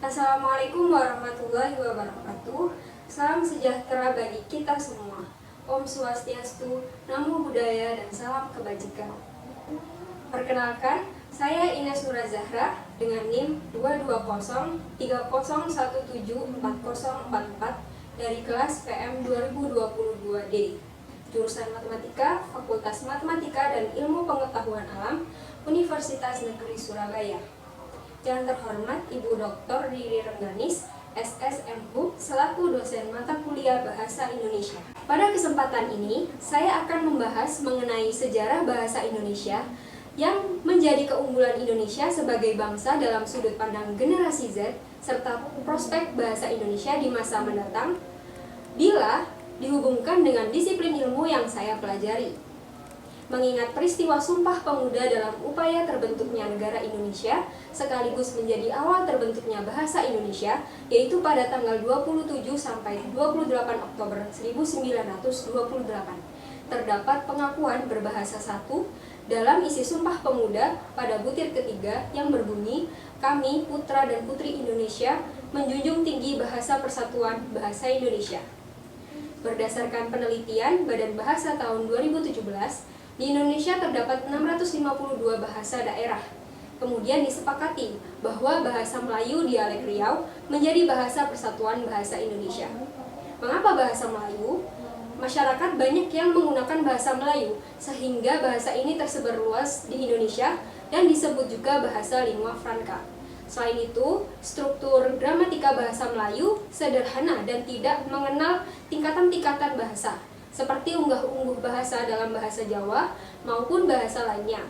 Assalamualaikum warahmatullahi wabarakatuh. Salam sejahtera bagi kita semua. Om Swastiastu, Namo Buddhaya, dan salam kebajikan. Perkenalkan, saya Ines Nura Zahra dengan NIM 22030174044 dari kelas PM 2022D, jurusan Matematika, Fakultas Matematika dan Ilmu Pengetahuan Alam, Universitas Negeri Surabaya. Yang terhormat Ibu Dr. Riri Rengganis, SSMHub, selaku dosen mata kuliah Bahasa Indonesia. Pada kesempatan ini, saya akan membahas mengenai sejarah bahasa Indonesia yang menjadi keunggulan Indonesia sebagai bangsa dalam sudut pandang generasi Z, serta prospek bahasa Indonesia di masa mendatang bila dihubungkan dengan disiplin ilmu yang saya pelajari. Mengingat peristiwa Sumpah Pemuda dalam upaya terbentuknya negara Indonesia sekaligus menjadi awal terbentuknya bahasa Indonesia, yaitu pada tanggal 27 sampai 28 Oktober 1928. Terdapat pengakuan berbahasa satu dalam isi Sumpah Pemuda pada butir ketiga yang berbunyi, "Kami, putra dan putri Indonesia, menjunjung tinggi bahasa persatuan bahasa Indonesia." Berdasarkan penelitian Badan Bahasa tahun 2017, di Indonesia terdapat 652 bahasa daerah. Kemudian disepakati bahwa bahasa Melayu dialek Riau menjadi bahasa persatuan bahasa Indonesia. Mengapa bahasa Melayu? Masyarakat banyak yang menggunakan bahasa Melayu, sehingga bahasa ini tersebar luas di Indonesia dan disebut juga bahasa lingua franca. Selain itu, struktur gramatika bahasa Melayu sederhana dan tidak mengenal tingkatan-tingkatan bahasa, seperti unggah-ungguh bahasa dalam bahasa Jawa maupun bahasa lainnya.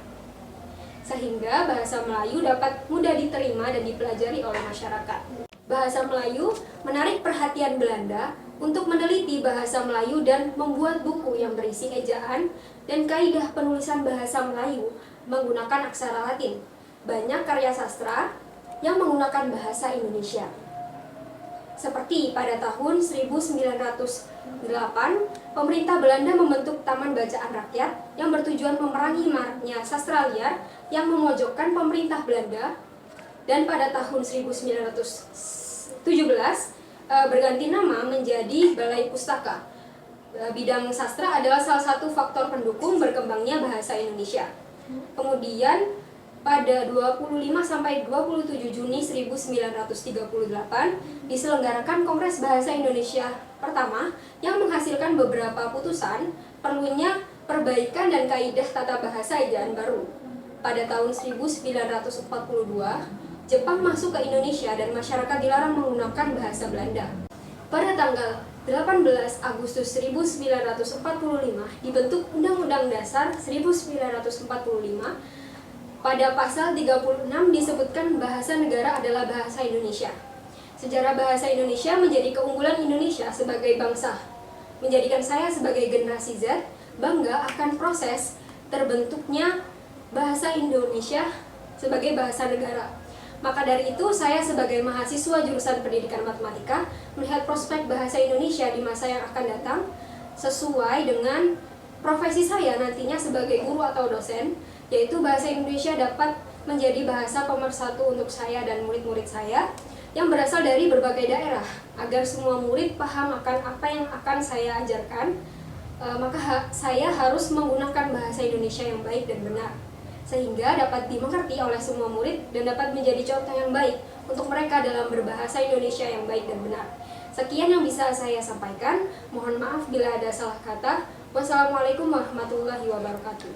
Sehingga bahasa Melayu dapat mudah diterima dan dipelajari oleh masyarakat. Bahasa Melayu menarik perhatian Belanda untuk meneliti bahasa Melayu dan membuat buku yang berisi ejaan dan kaidah penulisan bahasa Melayu menggunakan aksara Latin. Banyak karya sastra yang menggunakan bahasa Indonesia. Seperti pada tahun 1908, pemerintah Belanda membentuk Taman Bacaan Rakyat yang bertujuan memerangi maraknya sastra liar yang memojokkan pemerintah Belanda, dan pada tahun 1917 berganti nama menjadi Balai Pustaka. Bidang sastra adalah salah satu faktor pendukung berkembangnya bahasa Indonesia. Kemudian pada 25 sampai 27 Juni 1938 diselenggarakan Kongres Bahasa Indonesia pertama yang menghasilkan beberapa putusan perlunya perbaikan dan kaidah tata bahasa ejaan baru. Pada tahun 1942, Jepang masuk ke Indonesia dan masyarakat dilarang menggunakan bahasa Belanda. Pada tanggal 18 Agustus 1945 dibentuk Undang-Undang Dasar 1945. Pada pasal 36 disebutkan bahasa negara adalah bahasa Indonesia. Sejarah bahasa Indonesia menjadi keunggulan Indonesia sebagai bangsa. Menjadikan saya sebagai generasi Z bangga akan proses terbentuknya bahasa Indonesia sebagai bahasa negara. Maka dari itu saya sebagai mahasiswa jurusan Pendidikan Matematika melihat prospek bahasa Indonesia di masa yang akan datang sesuai dengan profesi saya nantinya sebagai guru atau dosen, yaitu bahasa Indonesia dapat menjadi bahasa pemersatu untuk saya dan murid-murid saya yang berasal dari berbagai daerah, agar semua murid paham akan apa yang akan saya ajarkan. Maka saya harus menggunakan bahasa Indonesia yang baik dan benar, sehingga dapat dimengerti oleh semua murid dan dapat menjadi contoh yang baik untuk mereka dalam berbahasa Indonesia yang baik dan benar. Sekian yang bisa saya sampaikan, mohon maaf bila ada salah kata. Wassalamualaikum warahmatullahi wabarakatuh.